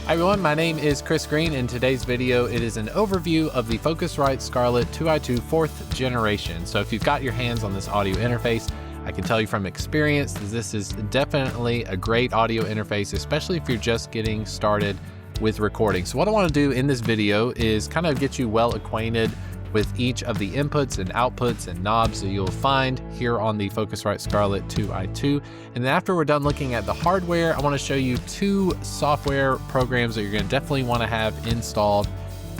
Hi everyone, my name is Chris Green. In today's video, it is an overview of the Focusrite Scarlett 2i2 4th generation. So if you've got your hands on this audio interface, I can tell you from experience that this is definitely a great audio interface, especially if you're just getting started with recording. So what I want to do in this video is kind of get you well acquainted with each of the inputs and outputs and knobs that you'll find here on the Focusrite Scarlett 2i2. And then after we're done looking at the hardware, I want to show you two software programs that you're going to definitely want to have installed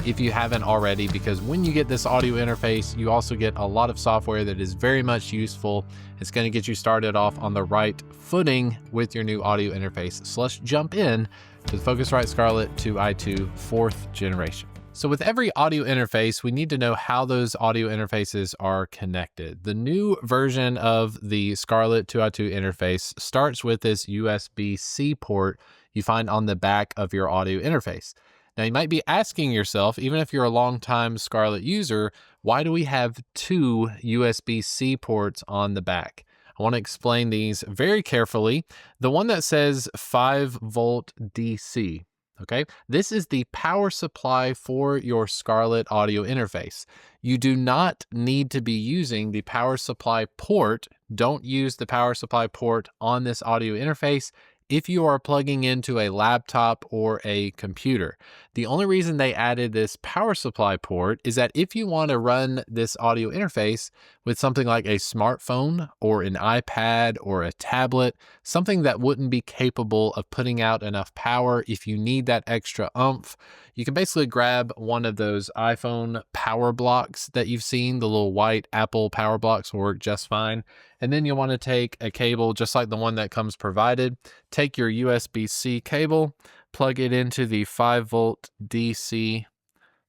if you haven't already, because when you get this audio interface, you also get a lot of software that is very much useful. It's going to get you started off on the right footing with your new audio interface. So let's jump in to the Focusrite Scarlett 2i2 4th generation. So with every audio interface, we need to know how those audio interfaces are connected. The new version of the Scarlett 2i2 interface starts with this USB-C port you find on the back of your audio interface. Now you might be asking yourself, even if you're a longtime Scarlett user, why do we have two USB-C ports on the back? I want to explain these very carefully. The one that says 5-volt DC. Okay, this is the power supply for your Scarlett audio interface. You do not need to be using the power supply port. Don't use the power supply port on this audio interface if you are plugging into a laptop or a computer. The only reason they added this power supply port is that if you want to run this audio interface with something like a smartphone or an iPad or a tablet, something that wouldn't be capable of putting out enough power, if you need that extra oomph, you can basically grab one of those iPhone power blocks that you've seen. The little white Apple power blocks will work just fine. And then you'll want to take a cable just like the one that comes provided. Take your USB-C cable, plug it into the 5-volt DC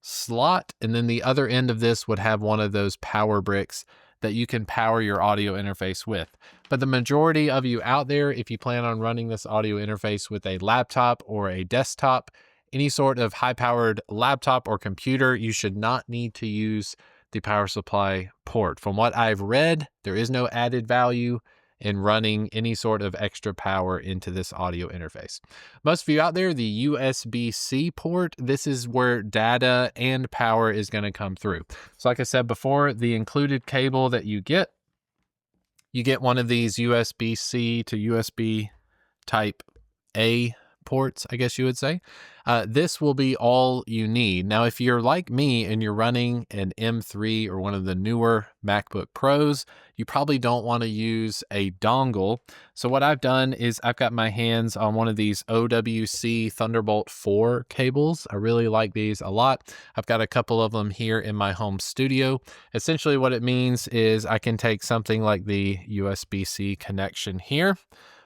slot, and then the other end of this would have one of those power bricks that you can power your audio interface with. But the majority of you out there, if you plan on running this audio interface with a laptop or a desktop, any sort of high-powered laptop or computer, you should not need to use the power supply port. From what I've read, there is no added value in running any sort of extra power into this audio interface. Most of you out there, the USB-C port, this is where data and power is going to come through. So like I said before, the included cable that you get one of these USB-C to USB type A ports, I guess you would say. This will be all you need. Now, if you're like me and you're running an M3 or one of the newer MacBook Pros, you probably don't want to use a dongle. So what I've done is I've got my hands on one of these OWC Thunderbolt 4 cables. I really like these a lot. I've got a couple of them here in my home studio. Essentially what it means is I can take something like the USB-C connection here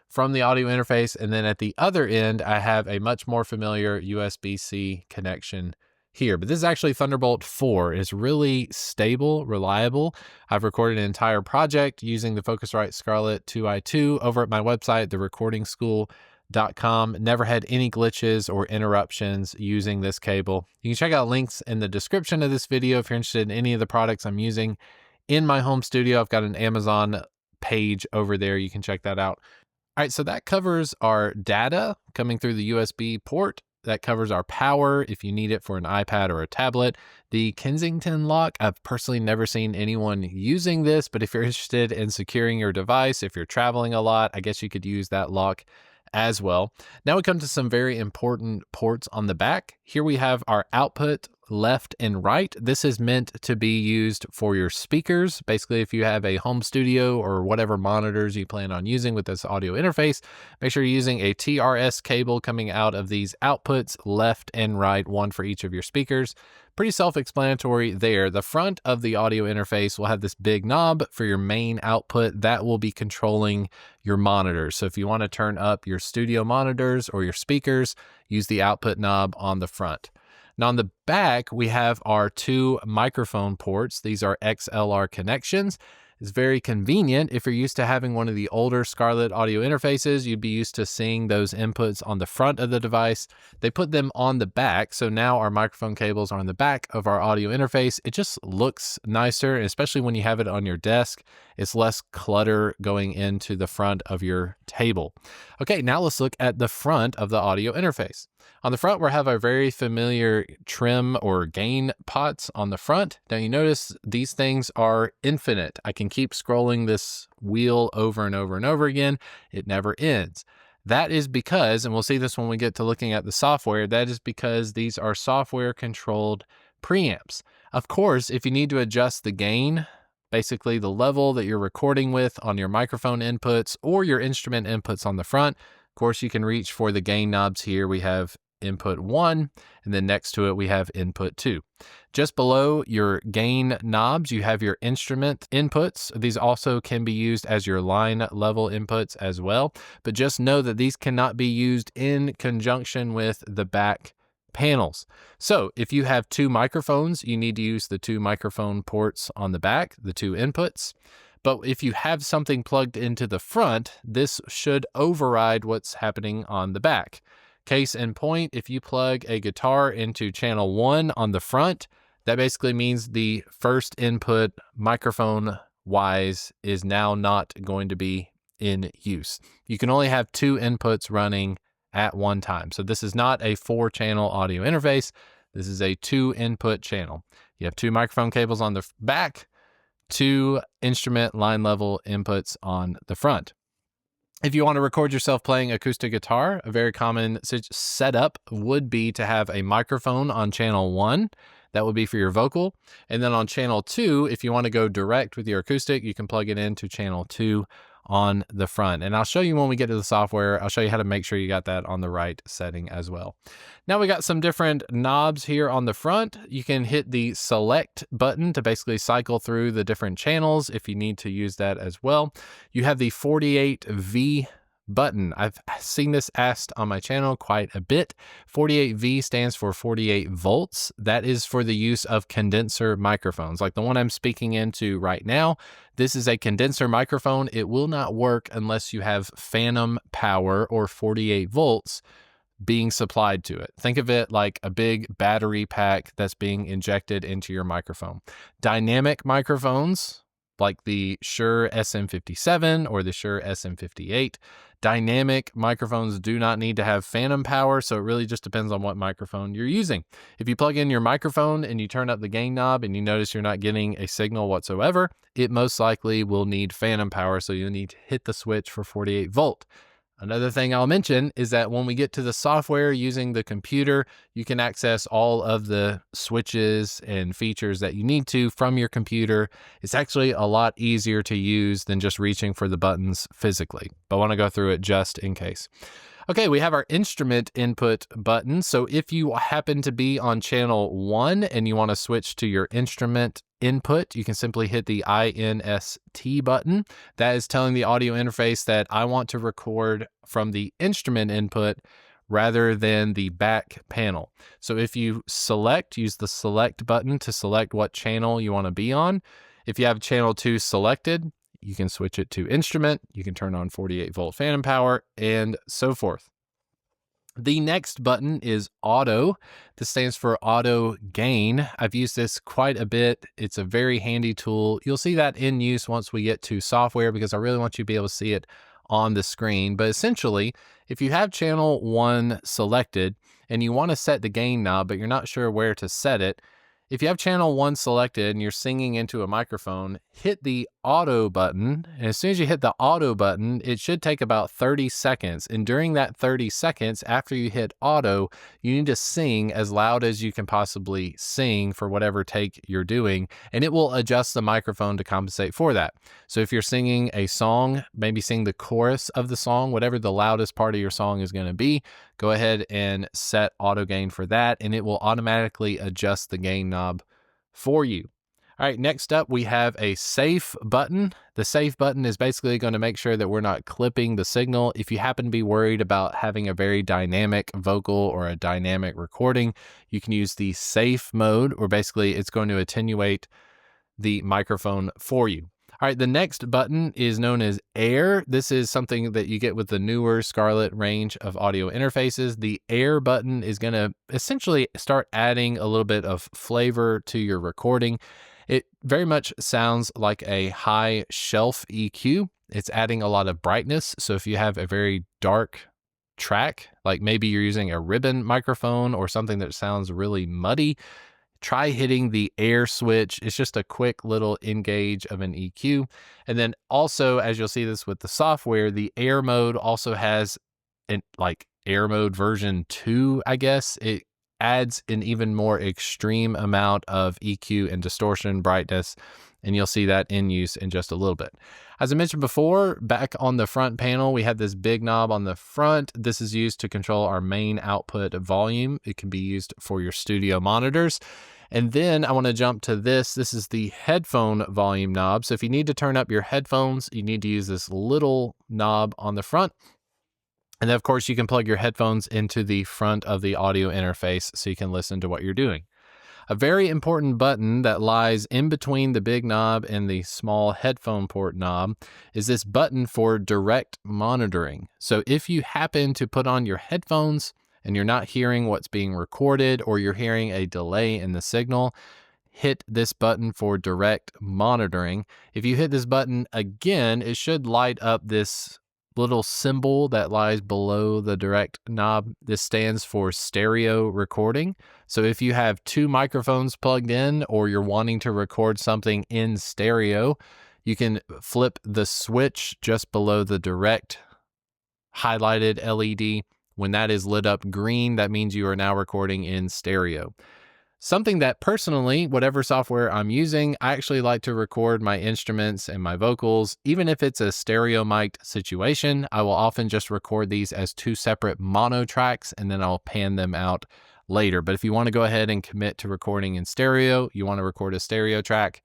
from the audio interface, and then at the other end, I have a much more familiar USB-C connection here. But this is actually Thunderbolt 4. It's really stable, reliable. I've recorded an entire project using the Focusrite Scarlett 2i2 over at my website, therecordingschool.com. Never had any glitches or interruptions using this cable. You can check out links in the description of this video if you're interested in any of the products I'm using in my home studio. I've got an Amazon page over there. You can check that out. All right, so that covers our data coming through the USB port. That covers our power if you need it for an iPad or a tablet. The Kensington lock, I've personally never seen anyone using this, but if you're interested in securing your device, if you're traveling a lot, I guess you could use that lock as well. Now we come to some very important ports on the back. Here we have our output left and right. This is meant to be used for your speakers. Basically, if you have a home studio or whatever monitors you plan on using with this audio interface, make sure you're using a TRS cable coming out of these outputs, left and right, one for each of your speakers. Pretty self-explanatory there. The front of the audio interface will have this big knob for your main output that will be controlling your monitors. So if you want to turn up your studio monitors or your speakers, use the output knob on the front. Now on the back, we have our two microphone ports. These are XLR connections. It's very convenient. If you're used to having one of the older Scarlett audio interfaces, you'd be used to seeing those inputs on the front of the device. They put them on the back, so now our microphone cables are on the back of our audio interface. It just looks nicer, especially when you have it on your desk. It's less clutter going into the front of your table. Okay, now let's look at the front of the audio interface. On the front, we have our very familiar trim or gain pots on the front. Now you notice these things are infinite. I can keep scrolling this wheel over and over and over again. It never ends. That is because, and we'll see this when we get to looking at the software, that is because these are software controlled preamps. Of course, if you need to adjust the gain, basically the level that you're recording with on your microphone inputs or your instrument inputs on the front, of course, you can reach for the gain knobs here. We have input 1, and then next to it, we have input 2. Just below your gain knobs, you have your instrument inputs. These also can be used as your line level inputs as well, but just know that these cannot be used in conjunction with the back panels. So if you have 2 microphones, you need to use the 2 microphone ports on the back, the 2 inputs. But if you have something plugged into the front, this should override what's happening on the back. Case in point, if you plug a guitar into channel 1 on the front, that basically means the first input microphone wise is now not going to be in use. You can only have 2 inputs running at one time. So this is not a 4-channel audio interface. This is a 2 input channel. You have 2 microphone cables on the back, 2 instrument line level inputs on the front. If you want to record yourself playing acoustic guitar, a very common setup would be to have a microphone on channel 1. That would be for your vocal. And then on channel 2, if you want to go direct with your acoustic, you can plug it into channel 2 on the front. And I'll show you when we get to the software, I'll show you how to make sure you got that on the right setting as well. Now we got some different knobs here on the front. You can hit the select button to basically cycle through the different channels if you need to use that as well. You have the 48V button. I've seen this asked on my channel quite a bit. 48V stands for 48 volts. That is for the use of condenser microphones, like the one I'm speaking into right now. This is a condenser microphone. It will not work unless you have phantom power or 48 volts being supplied to it. Think of it like a big battery pack that's being injected into your microphone. Dynamic microphones, like the Shure SM57 or the Shure SM58. Dynamic microphones do not need to have phantom power, so it really just depends on what microphone you're using. If you plug in your microphone and you turn up the gain knob and you notice you're not getting a signal whatsoever, it most likely will need phantom power, so you'll need to hit the switch for 48 volt. Another thing I'll mention is that when we get to the software using the computer, you can access all of the switches and features that you need to from your computer. It's actually a lot easier to use than just reaching for the buttons physically, but I want to go through it just in case. Okay, we have our instrument input button. So if you happen to be on channel 1 and you want to switch to your instrument input, you can simply hit the INST button. That is telling the audio interface that I want to record from the instrument input rather than the back panel. So if you select, use the select button to select what channel you want to be on. If you have channel 2 selected, you can switch it to instrument, you can turn on 48 volt phantom power, and so forth. The next button is auto. This stands for auto gain. I've used this quite a bit. It's a very handy tool. You'll see that in use once we get to software because I really want you to be able to see it on the screen. But essentially, if you have channel 1 selected and you want to set the gain knob, but you're not sure where to set it, if you have channel 1 selected and you're singing into a microphone, hit the auto button. And as soon as you hit the auto button, it should take about 30 seconds. And during that 30 seconds, after you hit auto, you need to sing as loud as you can possibly sing for whatever take you're doing. And it will adjust the microphone to compensate for that. So if you're singing a song, maybe sing the chorus of the song, whatever the loudest part of your song is going to be, go ahead and set auto gain for that. And it will automatically adjust the gain knob for you. All right, next up, we have a safe button. The safe button is basically going to make sure that we're not clipping the signal. If you happen to be worried about having a very dynamic vocal or a dynamic recording, you can use the safe mode, where basically it's going to attenuate the microphone for you. All right, the next button is known as Air. This is something that you get with the newer Scarlett range of audio interfaces. The Air button is going to essentially start adding a little bit of flavor to your recording. It very much sounds like a high shelf EQ. It's adding a lot of brightness. So if you have a very dark track, like maybe you're using a ribbon microphone or something that sounds really muddy, try hitting the air switch. It's just a quick little engage of an EQ. And then also, as you'll see this with the software, the air mode also has an like air mode version 2, I guess. It adds an even more extreme amount of EQ and distortion brightness, and you'll see that in use in just a little bit. As I mentioned before, back on the front panel, we have this big knob on the front. This is used to control our main output volume. It can be used for your studio monitors. And then I want to jump to this. This is the headphone volume knob. So if you need to turn up your headphones, you need to use this little knob on the front. And then of course you can plug your headphones into the front of the audio interface so you can listen to what you're doing. A very important button that lies in between the big knob and the small headphone port knob is this button for direct monitoring. So if you happen to put on your headphones and you're not hearing what's being recorded, or you're hearing a delay in the signal, hit this button for direct monitoring. If you hit this button again, it should light up this little symbol that lies below the direct knob. This stands for stereo recording. So if you have two microphones plugged in, or you're wanting to record something in stereo, you can flip the switch just below the direct highlighted LED. When that is lit up green, that means you are now recording in stereo. Something that personally, whatever software I'm using, I actually like to record my instruments and my vocals. Even if it's a stereo mic'd situation, I will often just record these as two separate mono tracks, and then I'll pan them out later. But if you want to go ahead and commit to recording in stereo, you want to record a stereo track,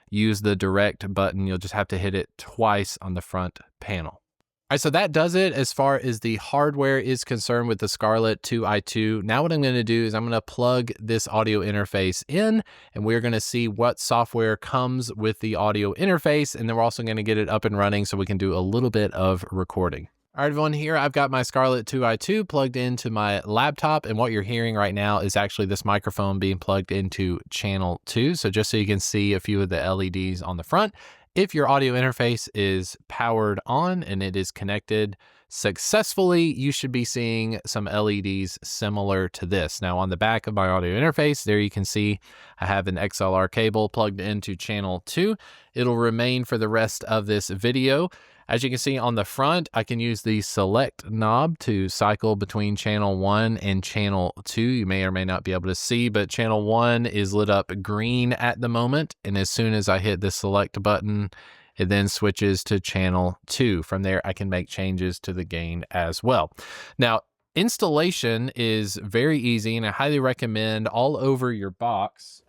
use the direct button. You'll just have to hit it twice on the front panel. All right, so that does it as far as the hardware is concerned with the Scarlett 2i2. Now what I'm going to do is I'm going to plug this audio interface in, and we're going to see what software comes with the audio interface, and then we're also going to get it up and running so we can do a little bit of recording. All right, everyone, here I've got my Scarlett 2i2 plugged into my laptop, and what you're hearing right now is actually this microphone being plugged into channel 2. So just so you can see a few of the LEDs on the front. If your audio interface is powered on and it is connected successfully, you should be seeing some LEDs similar to this. Now on the back of my audio interface, there you can see I have an XLR cable plugged into channel 2. It'll remain for the rest of this video. As you can see on the front, I can use the select knob to cycle between channel 1 and channel 2. You may or may not be able to see, but channel 1 is lit up green at the moment. And as soon as I hit the select button, it then switches to channel 2. From there, I can make changes to the gain as well. Now, installation is very easy, and I highly recommend all over your box.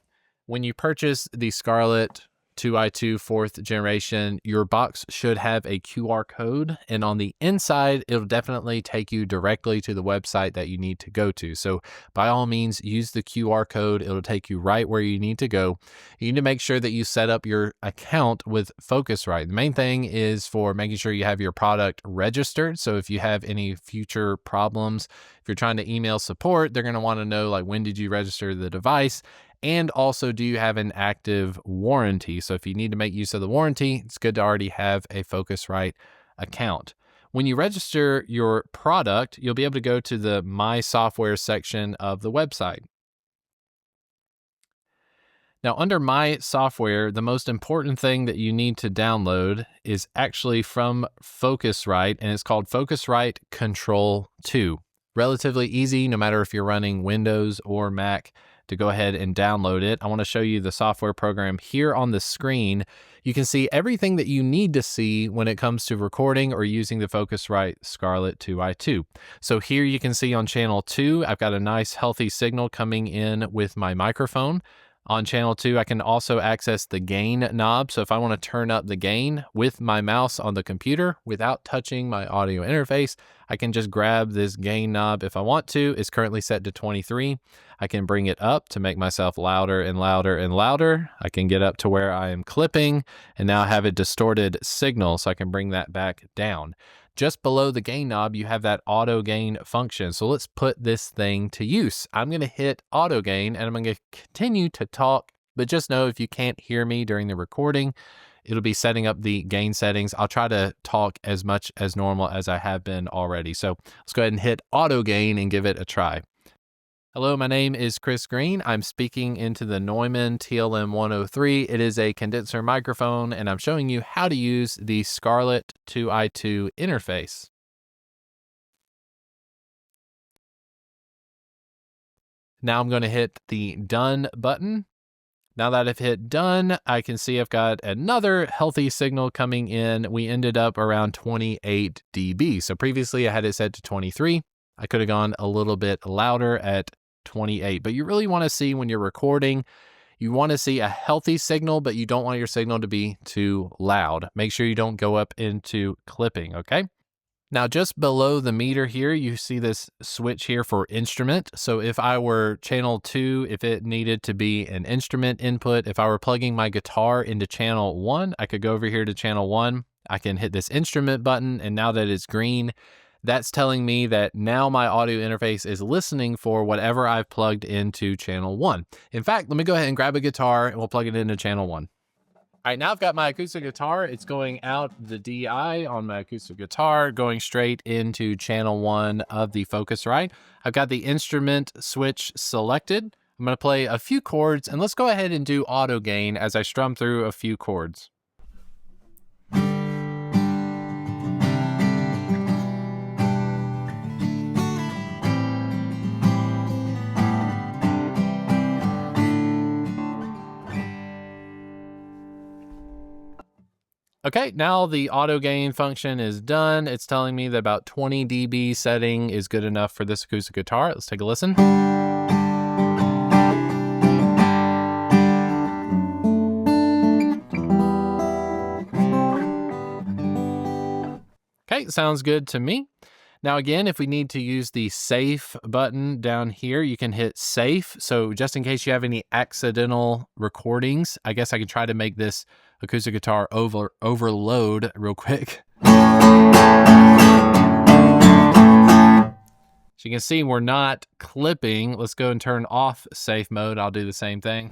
When you purchase the Scarlett 2i2 4th generation, your box should have a QR code, and on the inside, it'll definitely take you directly to the website that you need to go to. So by all means, use the QR code. It'll take you right where you need to go. You need to make sure that you set up your account with Focusrite. The main thing is for making sure you have your product registered. So if you have any future problems, if you're trying to email support, they're going to want to know, like, when did you register the device? And also, do you have an active warranty? So if you need to make use of the warranty, it's good to already have a Focusrite account. When you register your product, you'll be able to go to the My Software section of the website. Now, under My Software, the most important thing that you need to download is actually from Focusrite, and it's called Focusrite Control 2. Relatively easy, no matter if you're running Windows or Mac, to go ahead and download it. I want to show you the software program here on the screen. You can see everything that you need to see when it comes to recording or using the Focusrite Scarlett 2i2. So here you can see on channel 2, I've got a nice healthy signal coming in with my microphone. On channel 2, I can also access the gain knob. So if I want to turn up the gain with my mouse on the computer without touching my audio interface, I can just grab this gain knob if I want to. It's currently set to 23. I can bring it up to make myself louder and louder and louder. I can get up to where I am clipping and now have a distorted signal, so I can bring that back down. Just below the gain knob, you have that auto gain function. So let's put this thing to use. I'm going to hit auto gain and I'm going to continue to talk, but just know if you can't hear me during the recording, it'll be setting up the gain settings. I'll try to talk as much as normal as I have been already. So let's go ahead and hit auto gain and give it a try. Hello, my name is Chris Green. I'm speaking into the Neumann TLM 103. It is a condenser microphone, and I'm showing you how to use the Scarlett 2i2 interface. Now I'm going to hit the done button. Now that I've hit done, I can see I've got another healthy signal coming in. We ended up around 28 dB. So previously I had it set to 23. I could have gone a little bit louder at 28, but you really want to see when you're recording, you want to see a healthy signal, but you don't want your signal to be too loud. Make sure you don't go up into clipping, okay? Now just below the meter here, you see this switch here for instrument. So if I were channel 2, if it needed to be an instrument input, if I were plugging my guitar into channel 1, I could go over here to channel 1. I can hit this instrument button, and now that it's green, that's telling me that now my audio interface is listening for whatever I've plugged into channel 1. In fact, let me go ahead and grab a guitar and we'll plug it into channel 1. All right, now I've got my acoustic guitar. It's going out the DI on my acoustic guitar, going straight into channel 1 of the Focusrite. I've got the instrument switch selected. I'm going to play a few chords, and let's go ahead and do auto gain as I strum through a few chords. Okay, now the auto gain function is done. It's telling me that about 20 dB setting is good enough for this acoustic guitar. Let's take a listen. Okay, sounds good to me. Now again, if we need to use the safe button down here, you can hit safe. So just in case you have any accidental recordings, I guess I could try to make this acoustic guitar overload real quick. So you can see we're not clipping. Let's go and turn off safe mode. I'll do the same thing.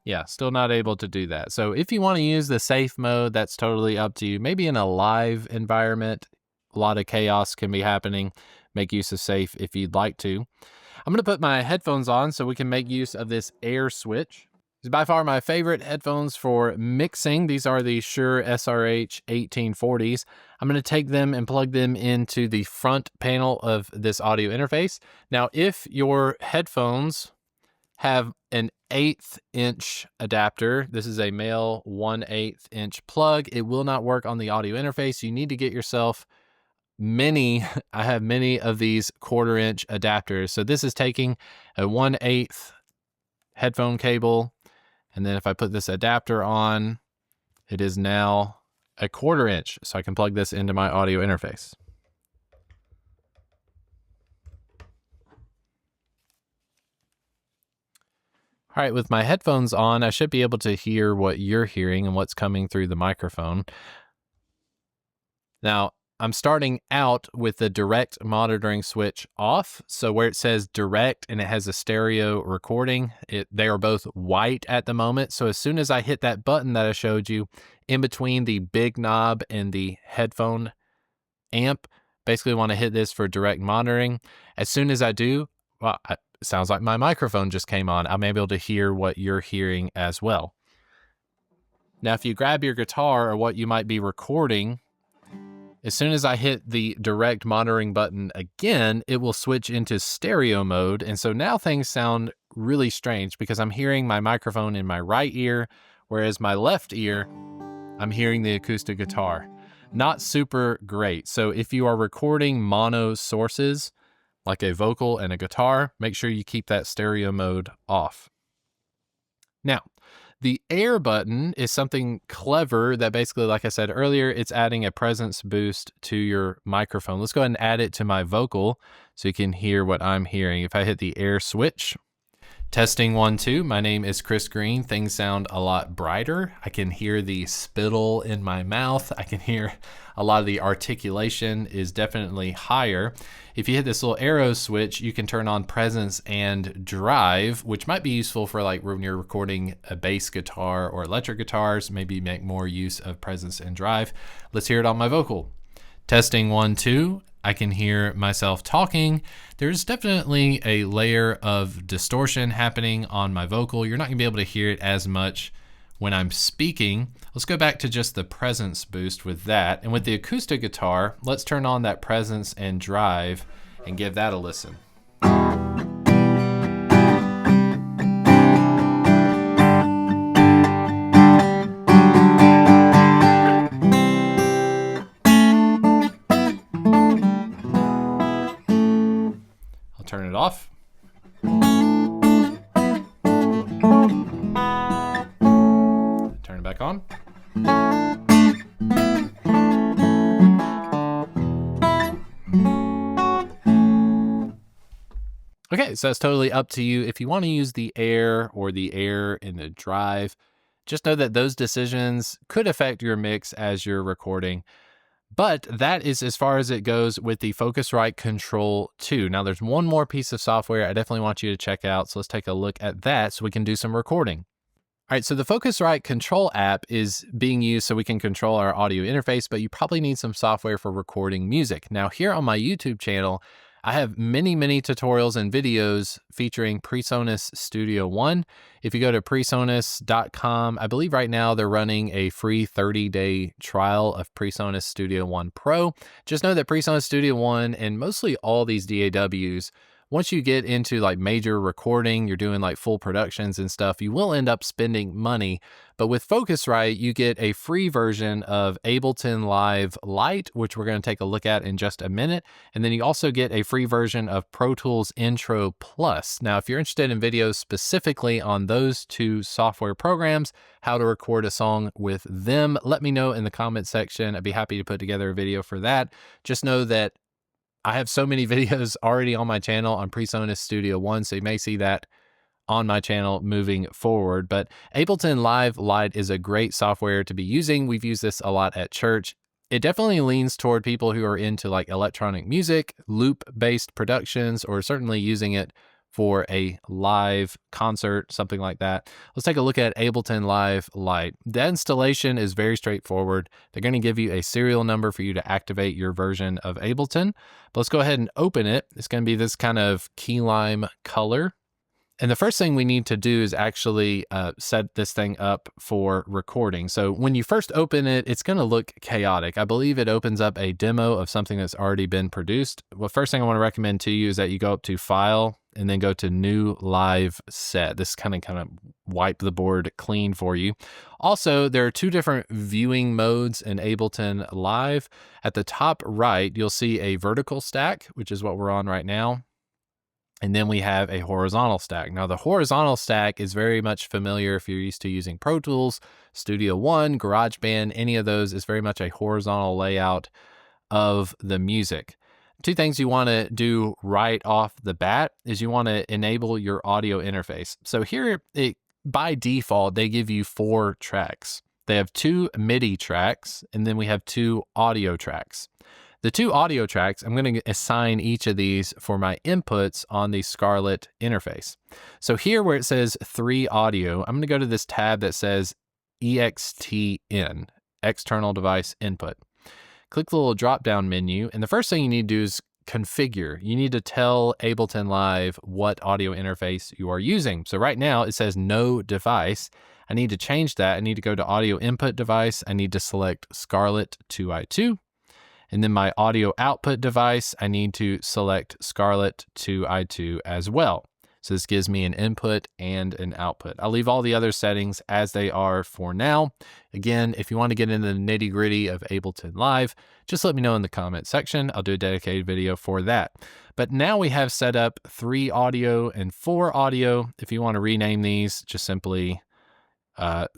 Yeah, still not able to do that. So if you want to use the safe mode, that's totally up to you. Maybe in a live environment, a lot of chaos can be happening. Make use of safe if you'd like to. I'm going to put my headphones on so we can make use of this air switch. It's by far my favorite headphones for mixing. These are the Shure SRH 1840s. I'm going to take them and plug them into the front panel of this audio interface. Now, if your headphones have an 1/8 inch adapter. This is a male 1/8 inch plug. It will not work on the audio interface. You need to get yourself I have many of these 1/4 inch adapters. So this is taking a 1/8 headphone cable. And then if I put this adapter on, it is now a 1/4 inch. So I can plug this into my audio interface. All right, with my headphones on, I should be able to hear what you're hearing and what's coming through the microphone. Now, I'm starting out with the direct monitoring switch off. So where it says direct and it has a stereo recording, they are both white at the moment. So as soon as I hit that button that I showed you in between the big knob and the headphone amp, basically want to hit this for direct monitoring. As soon as I do, well, it sounds like my microphone just came on. I'm able to hear what you're hearing as well. Now, if you grab your guitar or what you might be recording, as soon as I hit the direct monitoring button again, it will switch into stereo mode. And so now things sound really strange because I'm hearing my microphone in my right ear, whereas my left ear, I'm hearing the acoustic guitar. Not super great. So if you are recording mono sources, like a vocal and a guitar, make sure you keep that stereo mode off. Now, the air button is something clever that basically, like I said earlier, it's adding a presence boost to your microphone. Let's go ahead and add it to my vocal so you can hear what I'm hearing. If I hit the air switch, Testing 1, 2. My name is Chris Green. Things sound a lot brighter. I can hear the spittle in my mouth. I can hear a lot of the articulation is definitely higher. If you hit this little arrow switch, you can turn on presence and drive, which might be useful for like when you're recording a bass guitar or electric guitars, maybe make more use of presence and drive. Let's hear it on my vocal. Testing 1, 2. I can hear myself talking. There's definitely a layer of distortion happening on my vocal. You're not gonna be able to hear it as much when I'm speaking. Let's go back to just the presence boost with that. And with the acoustic guitar, let's turn on that presence and drive and give that a listen. Turn it off. Turn it back on. Okay, so that's totally up to you. If you want to use the air or the air in the drive, just know that those decisions could affect your mix as you're recording. But that is as far as it goes with the Focusrite Control 2. Now there's one more piece of software I definitely want you to check out. So let's take a look at that so we can do some recording. All right, so the Focusrite Control app is being used so we can control our audio interface, but you probably need some software for recording music. Now here on my YouTube channel, I have many tutorials and videos featuring PreSonus Studio One. If you go to presonus.com, I believe right now they're running a free 30-day trial of PreSonus Studio One Pro. Just know that PreSonus Studio One and mostly all these DAWs, once you get into like major recording, you're doing like full productions and stuff, you will end up spending money. But with Focusrite, you get a free version of Ableton Live Lite, which we're going to take a look at in just a minute. And then you also get a free version of Pro Tools Intro Plus. Now, if you're interested in videos specifically on those two software programs, how to record a song with them, let me know in the comment section. I'd be happy to put together a video for that. Just know that I have so many videos already on my channel on PreSonus Studio One, so you may see that on my channel moving forward. But Ableton Live Lite is a great software to be using. We've used this a lot at church. It definitely leans toward people who are into like electronic music, loop-based productions, or certainly using it for a live concert, something like that. Let's take a look at Ableton Live Lite. The installation is very straightforward. They're going to give you a serial number for you to activate your version of Ableton. But let's go ahead and open it. It's going to be this kind of key lime color. And the first thing we need to do is actually set this thing up for recording. So when you first open it, it's going to look chaotic. I believe it opens up a demo of something that's already been produced. Well, first thing I want to recommend to you is that you go up to File and then go to New Live Set. This kind of wipe the board clean for you. Also, there are two different viewing modes in Ableton Live. At the top right, you'll see a vertical stack, which is what we're on right now. And then we have a horizontal stack. Now, the horizontal stack is very much familiar if you're used to using Pro Tools, Studio One, GarageBand, any of those is very much a horizontal layout of the music. Two things you want to do right off the bat is you want to enable your audio interface. So here, by default, they give you 4 tracks. They have 2 MIDI tracks, and then we have 2 audio tracks. The 2 audio tracks, I'm going to assign each of these for my inputs on the Scarlett interface. So here where it says 3 audio, I'm going to go to this tab that says EXTN, External Device Input. Click the little drop-down menu, and the first thing you need to do is configure. You need to tell Ableton Live what audio interface you are using. So right now it says no device. I need to change that. I need to go to Audio Input Device. I need to select Scarlett 2i2. And then my audio output device, I need to select Scarlett 2i2 as well. So this gives me an input and an output. I'll leave all the other settings as they are for now. Again, if you want to get into the nitty gritty of Ableton Live, just let me know in the comment section. I'll do a dedicated video for that. But now we have set up 3 audio and 4 audio. If you want to rename these, just simply go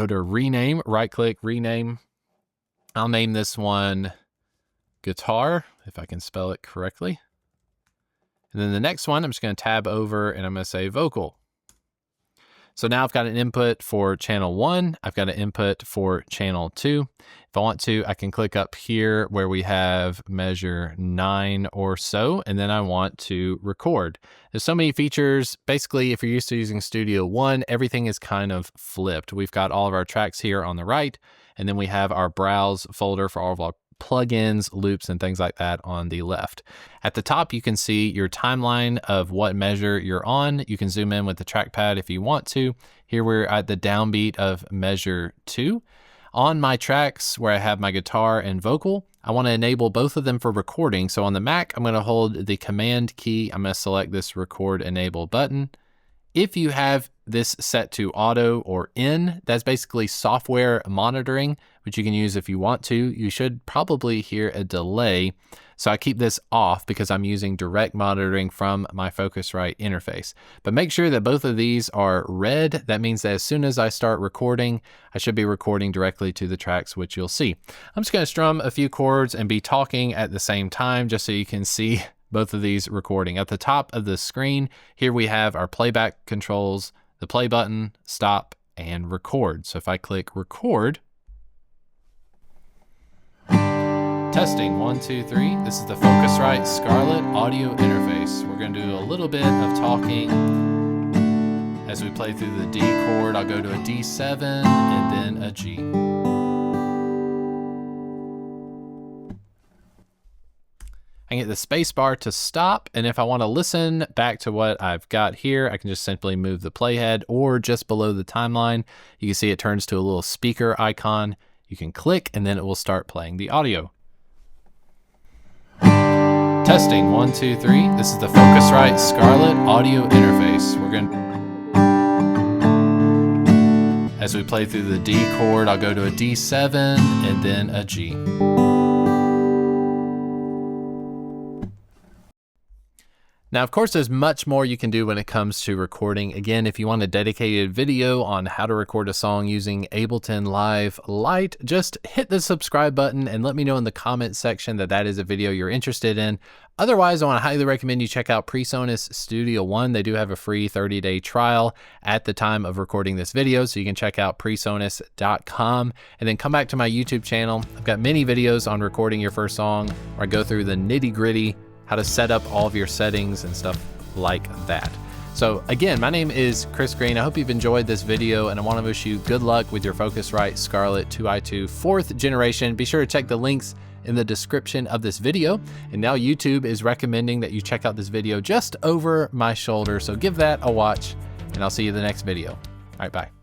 to rename, right click, rename. I'll name this one guitar, if I can spell it correctly. And then the next one, I'm just going to tab over and I'm going to say vocal. So now I've got an input for channel 1. I've got an input for channel 2. If I want to, I can click up here where we have measure 9 or so, and then I want to record. There's so many features. Basically, if you're used to using Studio One, everything is kind of flipped. We've got all of our tracks here on the right, and then we have our browse folder for all of our plugins, loops, and things like that on the left. At the top, you can see your timeline of what measure you're on. You can zoom in with the trackpad if you want to. Here we're at the downbeat of measure 2. On my tracks where I have my guitar and vocal, I want to enable both of them for recording. So on the Mac, I'm going to hold the Command key. I'm going to select this Record Enable button. If you have this set to auto or in, that's basically software monitoring, which you can use if you want to. You should probably hear a delay. So I keep this off because I'm using direct monitoring from my Focusrite interface. But make sure that both of these are red. That means that as soon as I start recording, I should be recording directly to the tracks, which you'll see. I'm just going to strum a few chords and be talking at the same time just so you can see both of these recording. At the top of the screen, here we have our playback controls, the play button, stop, and record. So if I click record, testing 1, 2, 3. This is the Focusrite Scarlett audio interface. We're going to do a little bit of talking as we play through the D chord. I'll go to a D7 and then a G. I can hit the space bar to stop, and if I want to listen back to what I've got here, I can just simply move the playhead, or just below the timeline, you can see it turns to a little speaker icon. You can click, and then it will start playing the audio. Testing 1, 2, 3. This is the Focusrite Scarlett audio interface. We're going to, as we play through the D chord, I'll go to a D7 and then a G. Now, of course, there's much more you can do when it comes to recording. Again, if you want a dedicated video on how to record a song using Ableton Live Lite, just hit the subscribe button and let me know in the comment section that that is a video you're interested in. Otherwise, I want to highly recommend you check out PreSonus Studio One. They do have a free 30-day trial at the time of recording this video, so you can check out presonus.com and then come back to my YouTube channel. I've got many videos on recording your first song where I go through the nitty-gritty, how to set up all of your settings and stuff like that. So again, my name is Chris Green. I hope you've enjoyed this video, and I want to wish you good luck with your Focusrite Scarlett 2i2 4th generation. Be sure to check the links in the description of this video. And now YouTube is recommending that you check out this video just over my shoulder. So give that a watch, and I'll see you in the next video. All right, bye.